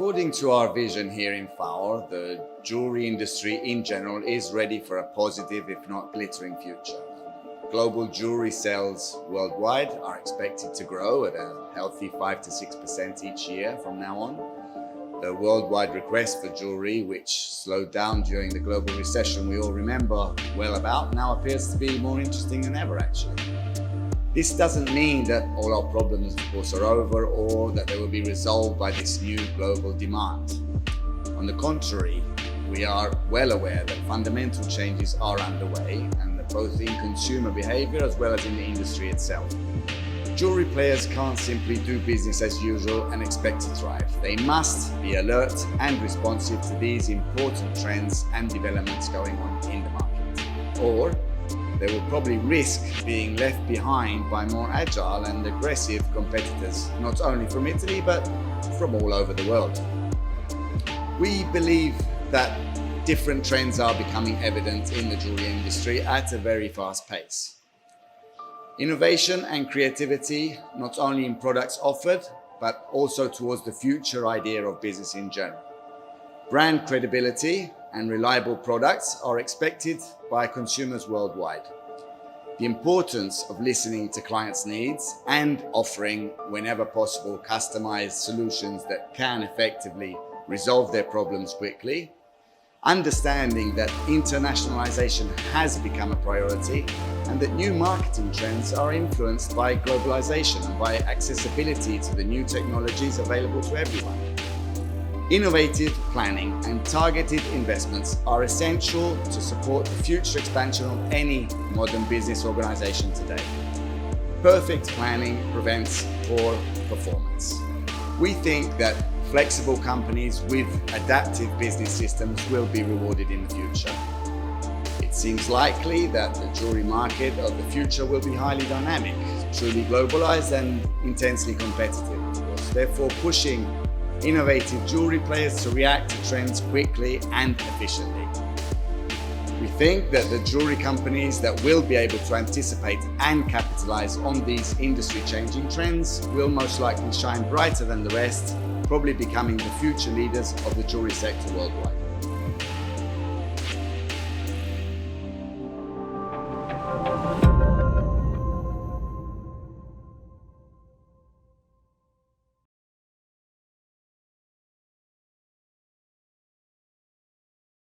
According to our vision here in FAOR, the jewellery industry in general is ready for a positive, if not glittering future. Global jewellery sales worldwide are expected to grow at a healthy 5 to 6% each year from now on. The worldwide request for jewellery, which slowed down during the global recession we all remember well about, now appears to be more interesting than ever actually. This doesn't mean that all our problems, of course, are over or that they will be resolved by this new global demand. On the contrary, we are well aware that fundamental changes are underway, and that both in consumer behaviour as well as in the industry itself. Jewellery players can't simply do business as usual and expect to thrive. They must be alert and responsive to these important trends and developments going on in the market. Or they will probably risk being left behind by more agile and aggressive competitors, not only from Italy, but from all over the world. We believe that different trends are becoming evident in the jewellery industry at a very fast pace. Innovation and creativity, not only in products offered, but also towards the future idea of business in general. Brand credibility and reliable products are expected by consumers worldwide. The importance of listening to clients' needs and offering, whenever possible, customized solutions that can effectively resolve their problems quickly. Understanding that internationalization has become a priority and that new marketing trends are influenced by globalization and by accessibility to the new technologies available to everyone. Innovative planning and targeted investments are essential to support the future expansion of any modern business organization today. Perfect planning prevents poor performance. We think that flexible companies with adaptive business systems will be rewarded in the future. It seems likely that the jewellery market of the future will be highly dynamic, truly globalized and intensely competitive, of course, therefore pushing innovative jewellery players to react to trends quickly and efficiently. We think that the jewellery companies that will be able to anticipate and capitalize on these industry-changing trends will most likely shine brighter than the rest, probably becoming the future leaders of the jewellery sector worldwide.